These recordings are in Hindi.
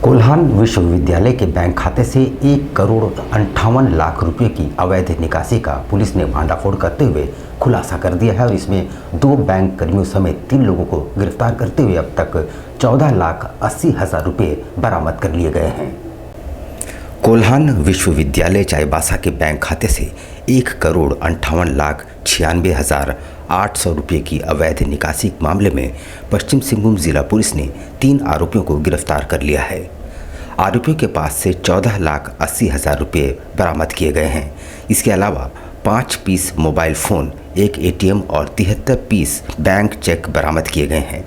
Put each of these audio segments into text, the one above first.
कोल्हान विश्वविद्यालय के बैंक खाते से 1,58,00,000 रुपये की अवैध निकासी का पुलिस ने भांडाफोड़ करते हुए खुलासा कर दिया है और इसमें 2 बैंक कर्मियों समेत 3 लोगों को गिरफ्तार करते हुए अब तक 14,80,000 रुपये बरामद कर लिए गए हैं। कोल्हान विश्वविद्यालय चाईबासा के बैंक खाते से 1,58,96,800 रुपये की अवैध निकासी मामले में पश्चिम सिंहभूम जिला पुलिस ने 3 आरोपियों को गिरफ्तार कर लिया है। आरोपियों के पास से 14,80,000 रुपये बरामद किए गए हैं। इसके अलावा 5 पीस मोबाइल फ़ोन, 1 ATM और 73 पीस बैंक चेक बरामद किए गए हैं।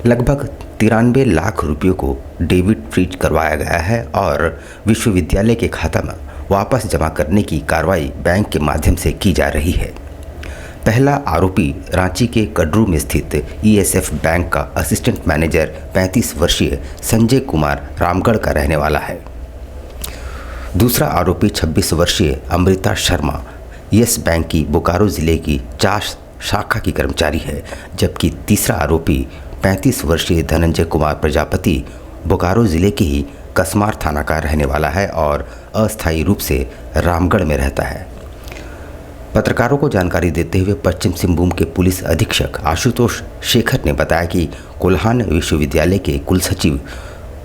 लगभग 93 लाख रुपये को डेबिट फ्रीज करवाया गया है और विश्वविद्यालय के खाता में वापस जमा करने की कार्रवाई बैंक के माध्यम से की जा रही है। पहला आरोपी रांची के कड्रू में स्थित ESF बैंक का असिस्टेंट मैनेजर 35 वर्षीय संजय कुमार रामगढ़ का रहने वाला है। दूसरा आरोपी 26 वर्षीय अमृता शर्मा येस बैंक की बोकारो ज़िले की 4 शाखा की कर्मचारी है, जबकि तीसरा आरोपी 35 वर्षीय धनंजय कुमार प्रजापति बोकारो ज़िले के ही कसमार थाना का रहने वाला है और अस्थायी रूप से रामगढ़ में रहता है। पत्रकारों को जानकारी देते हुए पश्चिम सिंहभूम के पुलिस अधीक्षक आशुतोष शेखर ने बताया कि कोल्हान विश्वविद्यालय के कुलसचिव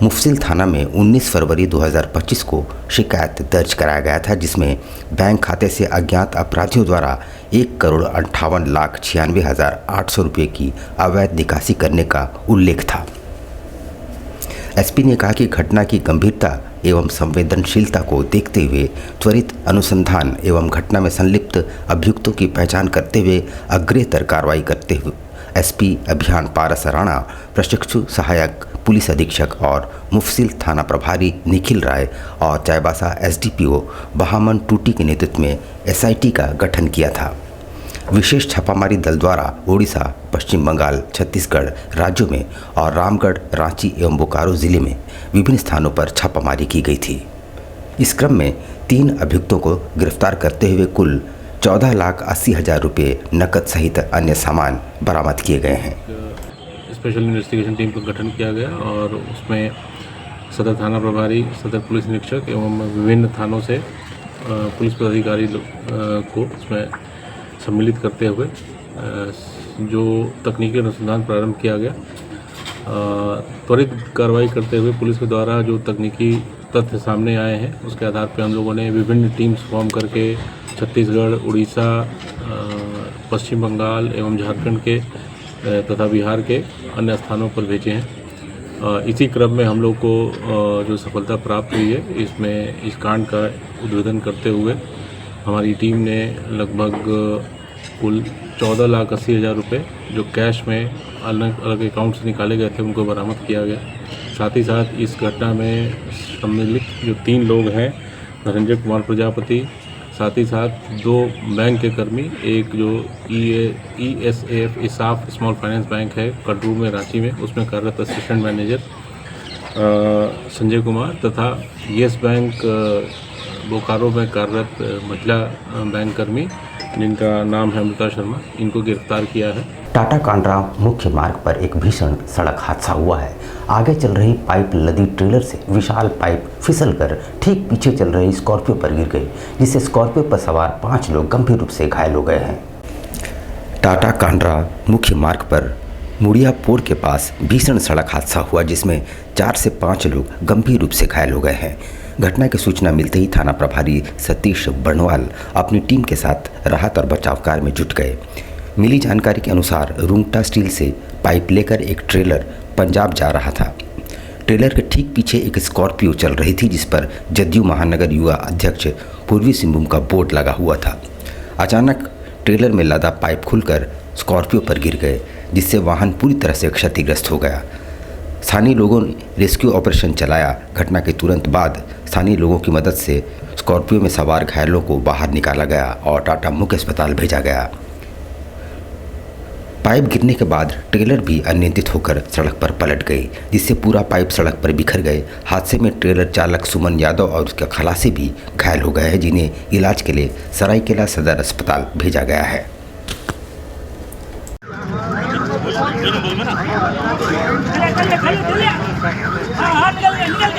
मुफसिल थाना में 19 फरवरी 2025 को शिकायत दर्ज कराया गया था, जिसमें बैंक खाते से अज्ञात अपराधियों द्वारा 1,58,96,800 रुपये की अवैध निकासी करने का उल्लेख था। SP ने कहा कि घटना की गंभीरता एवं संवेदनशीलता को देखते हुए त्वरित अनुसंधान एवं घटना में संलिप्त अभियुक्तों की पहचान करते हुए अग्रेतर कार्रवाई करते हुए SP अभियान पारस राणा, प्रशिक्षु सहायक पुलिस अधीक्षक और मुफसिल थाना प्रभारी निखिल राय और चाईबासा SDPO बहामन टूटी के नेतृत्व में SIT का गठन किया था। विशेष छापामारी दल द्वारा ओडिशा, पश्चिम बंगाल, छत्तीसगढ़ राज्यों में और रामगढ़, रांची एवं बोकारो जिले में विभिन्न स्थानों पर छापामारी की गई थी। इस क्रम में 3 अभियुक्तों को गिरफ्तार करते हुए कुल 14,80,000 रुपये नकद सहित अन्य सामान बरामद किए गए हैं। स्पेशल इन्वेस्टिगेशन टीम का गठन किया गया और उसमें सदर थाना प्रभारी, सदर पुलिस निरीक्षक एवं विभिन्न थानों से पुलिस पदाधिकारी को उसमें सम्मिलित करते हुए जो तकनीकी अनुसंधान प्रारंभ किया गया। त्वरित कार्रवाई करते हुए पुलिस के द्वारा जो तकनीकी तथ्य सामने आए हैं उसके आधार पर हम लोगों ने विभिन्न टीम्स फॉर्म करके छत्तीसगढ़, उड़ीसा, पश्चिम बंगाल एवं झारखंड के तथा बिहार के अन्य स्थानों पर भेजे हैं। इसी क्रम में हम लोग को जो सफलता प्राप्त हुई है, इसमें इस कांड का उद्भेदन करते हुए हमारी टीम ने लगभग कुल 14,80,000 रुपये जो कैश में अलग अलग अकाउंट से निकाले गए थे उनको बरामद किया गया। साथ ही साथ इस घटना में सम्मिलित जो 3 लोग हैं, धनंजय कुमार प्रजापति, साथ ही साथ 2 बैंक के कर्मी, एक जो ESAF इसाफ स्मॉल फाइनेंस बैंक है कड्रू में रांची में, उसमें कार्यरत असिस्टेंट मैनेजर संजय कुमार तथा येस बैंक बोकारो में कार्यरत महिला बैंक कर्मी जिनका नाम है अमृता शर्मा, इनको गिरफ्तार किया है। टाटा कांड्रा मुख्य मार्ग पर एक भीषण सड़क हादसा हुआ है। आगे चल रही पाइप लदी ट्रेलर से विशाल पाइप फिसलकर ठीक पीछे चल रही स्कॉर्पियो पर गिर गई, जिससे स्कॉर्पियो पर सवार 5 लोग गंभीर रूप से घायल हो गए हैं। टाटा कांड्रा मुख्य मार्ग पर मुड़ियापोड़ के पास भीषण सड़क हादसा हुआ, जिसमें 4 से 5 लोग गंभीर रूप से घायल हो गए हैं। घटना की सूचना मिलते ही थाना प्रभारी सतीश बर्णवाल अपनी टीम के साथ राहत और बचाव कार्य में जुट गए। मिली जानकारी के अनुसार रुंगटा स्टील से पाइप लेकर एक ट्रेलर पंजाब जा रहा था। ट्रेलर के ठीक पीछे एक स्कॉर्पियो चल रही थी, जिस पर जदयू महानगर युवा अध्यक्ष पूर्वी सिंहभूम का बोर्ड लगा हुआ था। अचानक ट्रेलर में लदा पाइप खुलकर स्कॉर्पियो पर गिर गए, जिससे वाहन पूरी तरह से क्षतिग्रस्त हो गया। स्थानीय लोगों ने रेस्क्यू ऑपरेशन चलाया। घटना के तुरंत बाद स्थानीय लोगों की मदद से स्कॉर्पियो में सवार घायलों को बाहर निकाला गया और टाटा मुख्य अस्पताल भेजा गया। पाइप गिरने के बाद ट्रेलर भी अनियंत्रित होकर सड़क पर पलट गई, जिससे पूरा पाइप सड़क पर बिखर गए। हादसे में ट्रेलर चालक सुमन यादव और उसके खलासी भी घायल हो गए हैं, जिन्हें इलाज के लिए सरायकेला सदर अस्पताल भेजा गया है। निकल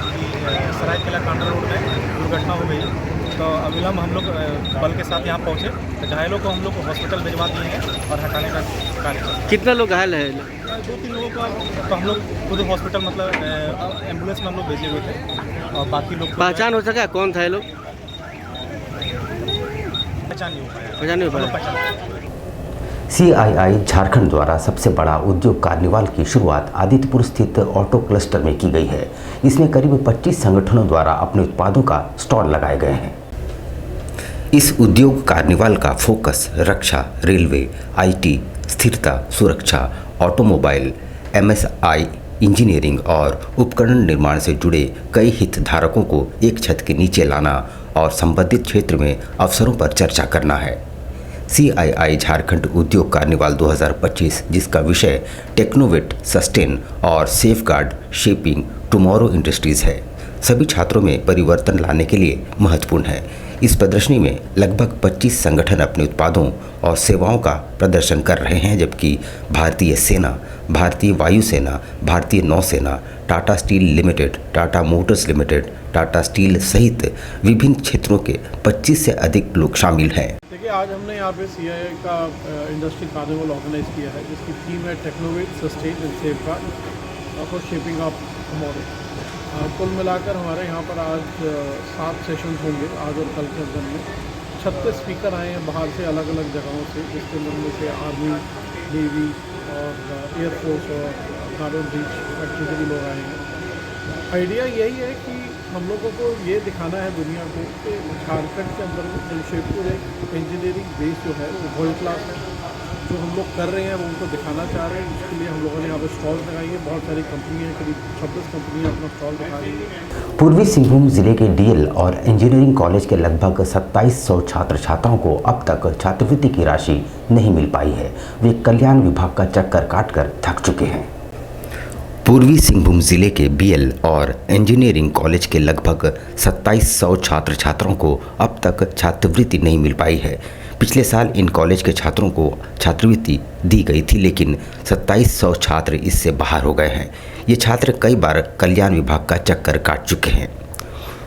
कि सरायकेला कांडा रोड में दुर्घटना हो गई। तो अविलंब हम लोग बल के साथ यहाँ पहुँचे, तो घायलों को हम लोग भिजवा भिजवा दिए हैं और हटाने का कार्य चल रहा है। कितना लोग घायल है? 2-3 लोगों का तो हम लोग खुद हॉस्पिटल मतलब एम्बुलेंस में हम लोग भेजे हुए थे, और बाकी लोग पहचान हो सका कौन था ये लोग? पहचान नहीं हो पाया। पहचान नहीं हो हम लोग पाया। पहचान CII झारखंड द्वारा सबसे बड़ा उद्योग कार्निवाल की शुरुआत आदित्यपुर स्थित ऑटो क्लस्टर में की गई है। इसमें करीब 25 संगठनों द्वारा अपने उत्पादों का स्टॉल लगाए गए हैं। इस उद्योग कार्निवाल का फोकस रक्षा, रेलवे, IT, स्थिरता, सुरक्षा, ऑटोमोबाइल, MSI, इंजीनियरिंग और उपकरण निर्माण से जुड़े कई हितधारकों को एक छत के नीचे लाना और संबंधित क्षेत्र में अवसरों पर चर्चा करना है। CII झारखंड उद्योग कार्निवाल 2025, जिसका विषय टेक्नोवेट, सस्टेन और सेफगार्ड शेपिंग टुमारो इंडस्ट्रीज़ है, सभी छात्रों में परिवर्तन लाने के लिए महत्वपूर्ण है। इस प्रदर्शनी में लगभग 25 संगठन अपने उत्पादों और सेवाओं का प्रदर्शन कर रहे हैं, जबकि भारतीय सेना, भारतीय वायुसेना, भारतीय नौसेना, Tata steel limited, Tata Motors limited, Tata steel सहित विभिन्न क्षेत्रों के 25 से अधिक लोग शामिल हैं। देखिए, आज हमने यहाँ पे CII का इंडस्ट्री कार्निवल ऑर्गेनाइज किया है, जिसकी थीम है technovate, sustain and safeguard for shaping of tomorrow. कुल मिलाकर हमारे यहाँ पर आज 7 सेशंस होंगे, आज और कल के अंदर में 36 स्पीकर आए हैं बाहर से, अलग अलग जगहों से, जिसके अंदर में से आर्मी, नेवी और एयरफोर्स और गार्ड ऑफ रीच फैक्ट्री से भी लोग आए हैं। आइडिया यही है कि हम लोगों को ये दिखाना है दुनिया को कि झारखंड के अंदर में जमशेदपुर एक इंजीनियरिंग बेस जो है वो वर्ल्ड क्लास है। जो हम लोग कर रहे हैं वो उनको दिखाना चाह रहे हैं, इसके लिए हम लोगों ने यहाँ पर स्टॉल लगाई है। बहुत सारी कंपनियाँ हैं, करीब 26 कंपनियाँ अपना स्टॉल दिखा रही हैं। पूर्वी सिंहभूम जिले के DL और इंजीनियरिंग कॉलेज के लगभग 2700 छात्र छात्राओं को अब तक छात्रवृत्ति की राशि नहीं मिल पाई है। वे कल्याण विभाग का चक्कर काटकर थक चुके हैं। पूर्वी सिंहभूम जिले के BL और इंजीनियरिंग कॉलेज के लगभग 2700 छात्र छात्राओं को अब तक छात्रवृत्ति नहीं मिल पाई है। पिछले साल इन कॉलेज के छात्रों को छात्रवृत्ति दी गई थी, लेकिन 2700 छात्र इससे बाहर हो गए हैं। ये छात्र कई बार कल्याण विभाग का चक्कर काट चुके हैं।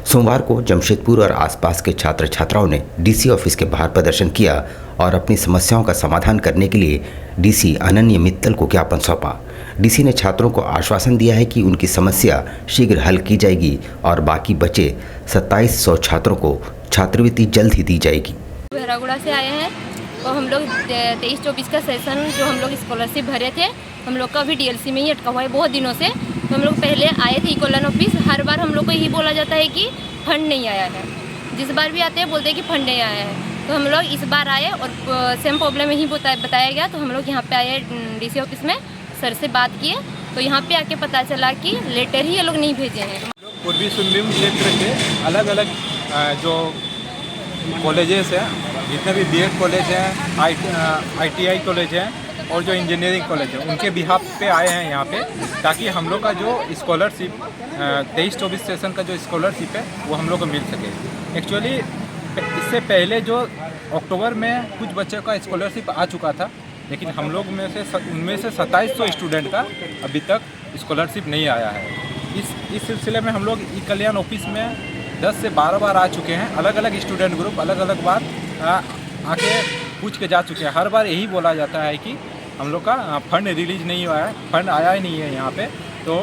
सोमवार को जमशेदपुर और आसपास के छात्र छात्राओं ने DC ऑफिस के बाहर प्रदर्शन किया और अपनी समस्याओं का समाधान करने के लिए DC अनन्य मित्तल को ज्ञापन सौंपा। DC ने छात्रों को आश्वासन दिया है कि उनकी समस्या शीघ्र हल की जाएगी और बाकी बचे 2700 छात्रों को छात्रवृत्ति जल्द ही दी जाएगी। बहरागुड़ा से आए हैं और हम लोग 23-24 का सेशन जो हम लोग स्कॉलरशिप भरे थे, हम लोग का अभी DLC में ही अटका हुआ है बहुत दिनों से। तो हम लोग पहले आए थे कल्याण ऑफिस, हर बार हम लोग को यही बोला जाता है कि फंड नहीं आया है। जिस बार भी आते हैं बोलते हैं कि फंड नहीं आया है। तो हम लोग इस बार आए और सेम प्रॉब्लम यही बताया गया। तो हम लोग यहाँ पे आए DC ऑफिस में, सर से बात किए तो यहाँ पे आके पता चला कि लेटर ही ये लोग नहीं भेजे हैं। पूर्वी सिंहभूम क्षेत्र के अलग अलग जो कॉलेजेस हैं, जितने भी BEd कॉलेज हैं, ITI कॉलेज हैं और जो इंजीनियरिंग कॉलेज है, उनके बिहाफ पे आए हैं यहाँ पे, ताकि हम लोग का जो स्कॉलरशिप 23-24 सेशन का जो स्कॉलरशिप है वो हम लोग को मिल सके। एक्चुअली इससे पहले जो अक्टूबर में कुछ बच्चों का स्कॉलरशिप आ चुका था, लेकिन हम लोग में से उनमें से 2700 स्टूडेंट का अभी तक स्कॉलरशिप नहीं आया है। इस सिलसिले में हम लोग कल्याण ऑफिस में 10 से 12 बार आ चुके हैं। अलग अलग स्टूडेंट ग्रुप अलग अलग बार आके पूछ के जा चुके हैं। हर बार यही बोला जाता है कि हम लोग का फंड रिलीज नहीं हुआ है, फंड आया ही नहीं है यहाँ पे। तो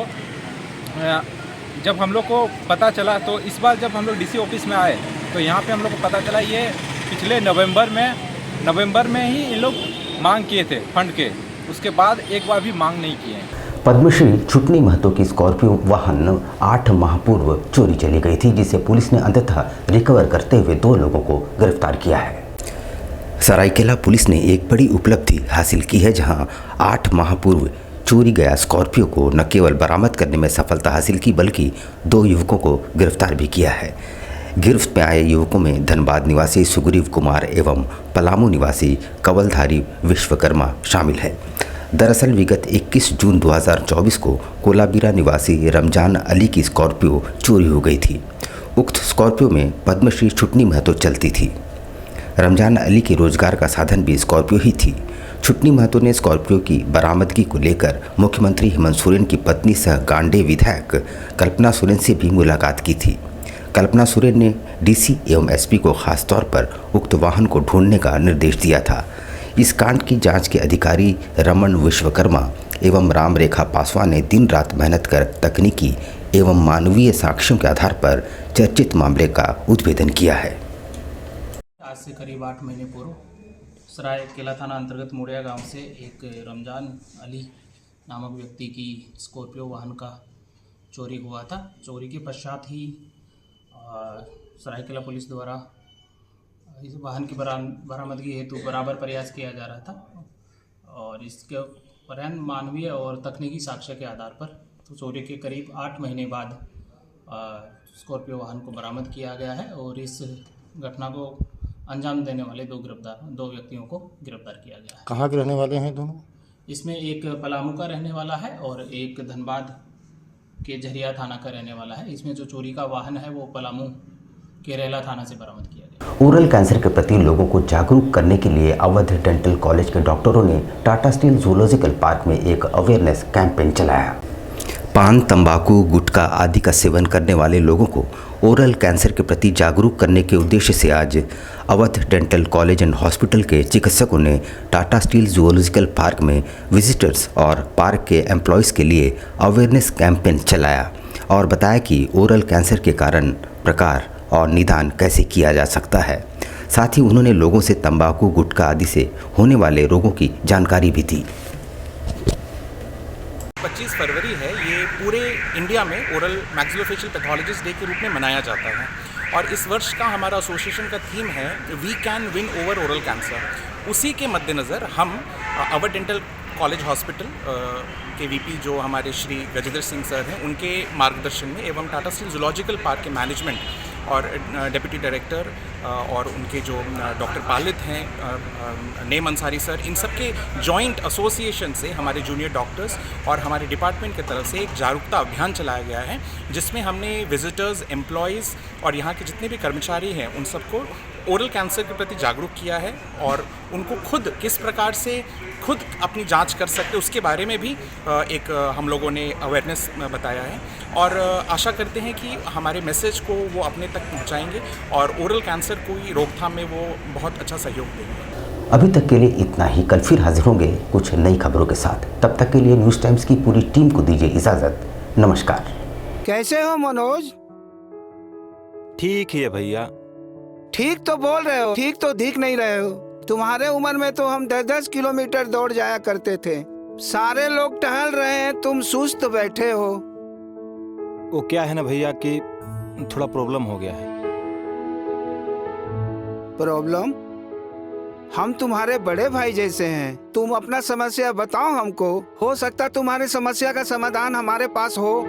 जब हम लोग को पता चला, तो इस बार जब हम लोग DC ऑफिस में आए तो यहाँ पे हम लोग को पता चला ये पिछले नवंबर में ही इन लोग मांग किए थे फंड के, उसके बाद एक बार भी मांग नहीं किए हैं। पद्मश्री छुटनी महतो की स्कॉर्पियो वाहन 8 माह पूर्व चोरी चली गई थी, जिसे पुलिस ने अंततः रिकवर करते हुए 2 लोगों को गिरफ्तार किया है। सरायकेला पुलिस ने एक बड़ी उपलब्धि हासिल की है, जहां 8 माह पूर्व चोरी गया स्कॉर्पियो को न केवल बरामद करने में सफलता हासिल की, बल्कि 2 युवकों को गिरफ्तार भी किया है। गिरफ्त में आए युवकों में धनबाद निवासी सुग्रीव कुमार एवं पलामू निवासी कवलधारी विश्वकर्मा शामिल है। दरअसल विगत 21 जून 2024 को कोलाबीरा निवासी रमजान अली की स्कॉर्पियो चोरी हो गई थी। उक्त स्कॉर्पियो में पद्मश्री छुटनी महतो चलती थी। रमजान अली के रोजगार का साधन भी स्कॉर्पियो ही थी। छुटनी महतो ने स्कॉर्पियो की बरामदगी को लेकर मुख्यमंत्री हेमंत सोरेन की पत्नी सह गांडे विधायक कल्पना सोरेन से भी मुलाकात की थी। कल्पना सोरेन ने डीसी एवं एसपी को खास तौर पर उक्त वाहन को ढूंढने का निर्देश दिया था। इस कांड की जांच के अधिकारी रमन विश्वकर्मा एवं राम रेखा पासवान ने दिन रात मेहनत कर तकनीकी एवं मानवीय साक्ष्यों के आधार पर चर्चित मामले का उद्भेदन किया है। आज से करीब 8 महीने पूर्व सराय केला थाना अंतर्गत मुड़िया गांव से एक रमजान अली नामक व्यक्ति की स्कॉर्पियो वाहन का चोरी हुआ था। चोरी के पश्चात ही सरायकेला पुलिस द्वारा इस वाहन की बरामदगी हेतु बराबर प्रयास किया जा रहा था और इसके उपरांत मानवीय और तकनीकी साक्ष्य के आधार पर तो चोरी के करीब 8 महीने बाद स्कॉर्पियो वाहन को बरामद किया गया है और इस घटना को अंजाम देने वाले दो व्यक्तियों को गिरफ्तार किया गया है। कहाँ के रहने वाले हैं दोनों? इसमें एक पलामू का रहने वाला है और एक धनबाद के झरिया थाना का रहने वाला है। इसमें जो चोरी का वाहन है वो पलामू केरेला थाना से बरामद किया गया। ओरल कैंसर के प्रति लोगों को जागरूक करने के लिए अवध डेंटल कॉलेज के डॉक्टरों ने टाटा स्टील जूलॉजिकल पार्क में एक अवेयरनेस कैंपेन चलाया। पान, तंबाकू, गुटखा आदि का सेवन करने वाले लोगों को ओरल कैंसर के प्रति जागरूक करने के उद्देश्य से आज Awadh dental college and hospital के चिकित्सकों ने टाटा स्टील जूलॉजिकल पार्क में विजिटर्स और पार्क के एम्प्लॉयज़ के लिए अवेयरनेस कैंपेन चलाया और बताया कि ओरल कैंसर के कारण, प्रकार और निदान कैसे किया जा सकता है। साथ ही उन्होंने लोगों से तंबाकू, गुटखा आदि से होने वाले रोगों की जानकारी भी दी। 25 फरवरी है, ये पूरे इंडिया में ओरल मैक्सिलोफेशियल पैथोलॉजिस्ट डे के रूप में मनाया जाता है और इस वर्ष का हमारा एसोसिएशन का थीम है we can win over oral cancer. उसी के मद्देनज़र हम अवध डेंटल कॉलेज हॉस्पिटल के वीपी जो हमारे श्री गजेंद्र सिंह सर हैं, उनके मार्गदर्शन में एवं टाटा स्टील जूलॉजिकल पार्क के मैनेजमेंट और डिप्टी डायरेक्टर और उनके जो डॉक्टर पालित हैं, नेम अंसारी सर, इन सब के जॉइंट एसोसिएशन से हमारे जूनियर डॉक्टर्स और हमारे डिपार्टमेंट की तरफ से एक जागरूकता अभियान चलाया गया है, जिसमें हमने विजिटर्स, एम्प्लॉयज़ और यहाँ के जितने भी कर्मचारी हैं उन सबको ओरल कैंसर के प्रति जागरूक किया है और उनको खुद किस प्रकार से खुद अपनी जांच कर सकते उसके बारे में भी एक हम लोगों ने अवेयरनेस बताया है और आशा करते हैं कि हमारे मैसेज को वो अपने तक पहुंचाएंगे और ओरल कैंसर की रोकथाम में वो बहुत अच्छा सहयोग देंगे। अभी तक के लिए इतना ही। कल फिर हाजिर होंगे कुछ नई खबरों के साथ। तब तक के लिए न्यूज़ टाइम्स की पूरी टीम को दीजिए इजाज़त। नमस्कार। कैसे हो मनोज? ठीक ही है भैया। ठीक तो बोल रहे हो, ठीक तो दिख नहीं रहे हो। तुम्हारे उम्र में तो हम 10-10 किलोमीटर दौड़ जाया करते थे। सारे लोग टहल रहे हैं, तुम सुस्त बैठे हो। वो क्या है ना भैया कि थोड़ा प्रॉब्लम हो गया है। प्रॉब्लम? हम तुम्हारे बड़े भाई जैसे हैं, तुम अपना समस्या बताओ हमको, हो सकता तुम्हारी समस्या का समाधान हमारे पास हो।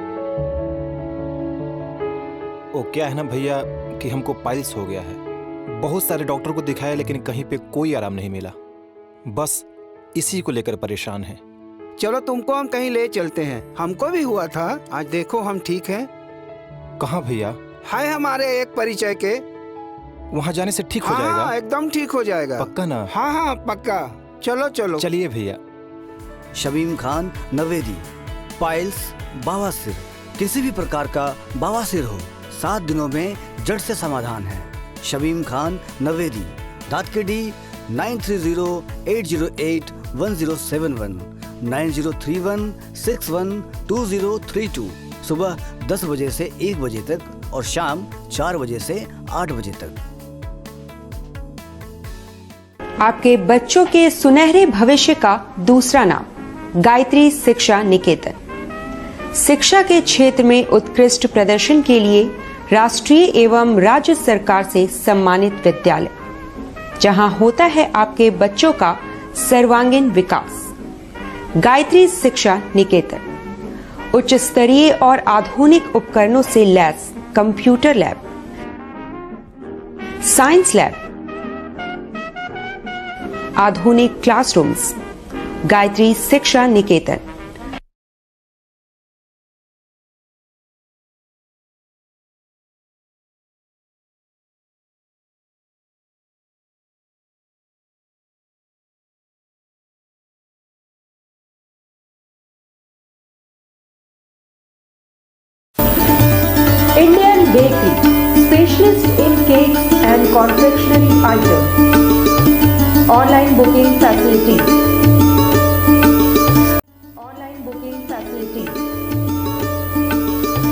वो क्या है ना भैया कि हमको पाइल्स हो गया है। बहुत सारे डॉक्टर को दिखाया लेकिन कहीं पे कोई आराम नहीं मिला। बस इसी को लेकर परेशान है। चलो तुमको हम कहीं ले चलते हैं, हमको भी हुआ था, आज देखो हम ठीक हैं। कहाँ भैया? हाय हमारे एक परिचय के। वहाँ जाने से ठीक हो जाएगा? हाँ, एकदम ठीक हो जाएगा। पक्का ना? हाँ हाँ पक्का। चलो चलो। चलिए भैया। शमीम खान नवेदी, पाइल्स, बवासीर, किसी भी प्रकार का बवासीर हो 7 दिनों में जड़ से समाधान है। शमीम खान नवेदी, दातकेडी 9308081071 9031612032। सुबह 10 बजे से 1 बजे तक और शाम 4 बजे से 8 बजे तक। आपके बच्चों के सुनहरे भविष्य का दूसरा नाम गायत्री शिक्षा निकेतन। शिक्षा के क्षेत्र में उत्कृष्ट प्रदर्शन के लिए राष्ट्रीय एवं राज्य सरकार से सम्मानित विद्यालय, जहां होता है आपके बच्चों का सर्वांगीण विकास। गायत्री शिक्षा निकेतन उच्च स्तरीय और आधुनिक उपकरणों से lace computer lab, science lab, आधुनिक क्लासरूम्स। गायत्री शिक्षा निकेतन। Specialist in cakes and confectionery items. Online booking facility. Online booking facility.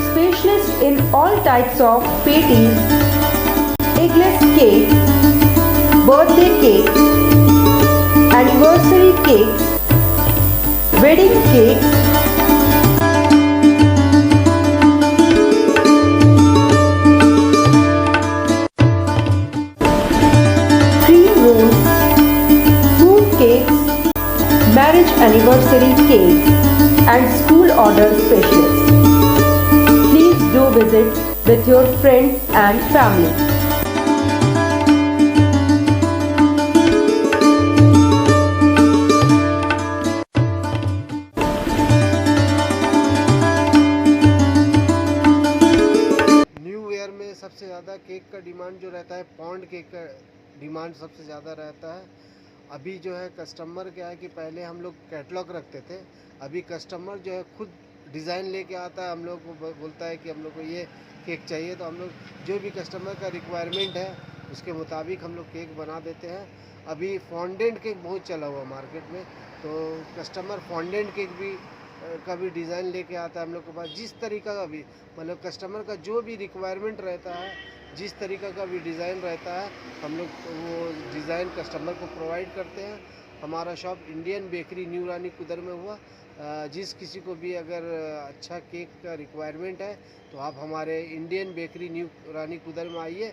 Specialist in all types of patties, eggless cake, birthday cake, anniversary cakes, wedding cakes, cream rolls, fruit cakes, marriage anniversary cakes, and school order specialists. Please do visit with your friends and family. सबसे ज़्यादा केक का डिमांड जो रहता है, पॉन्ड केक का डिमांड सबसे ज़्यादा रहता है। अभी जो है कस्टमर क्या है कि पहले हम लोग कैटलॉग रखते थे, अभी कस्टमर जो है खुद डिज़ाइन लेके आता है, हम लोग को बोलता है कि हम लोग को ये केक चाहिए, तो हम लोग जो भी कस्टमर का रिक्वायरमेंट है उसके मुताबिक हम लोग केक बना देते हैं। अभी फॉन्डेंट केक बहुत चला हुआ मार्केट में, तो कस्टमर फॉन्डेंट केक भी का भी डिज़ाइन लेके आता है हम लोग के पास। जिस तरीका का भी मतलब कस्टमर का जो भी रिक्वायरमेंट रहता है, जिस तरीका का भी डिज़ाइन रहता है, हम लोग वो डिज़ाइन कस्टमर को प्रोवाइड करते हैं। हमारा शॉप इंडियन बेकरी न्यू रानी कुदर में हुआ। जिस किसी को भी अगर अच्छा केक का रिक्वायरमेंट है तो आप हमारे इंडियन बेकरी न्यू रानी कुदर में आइए।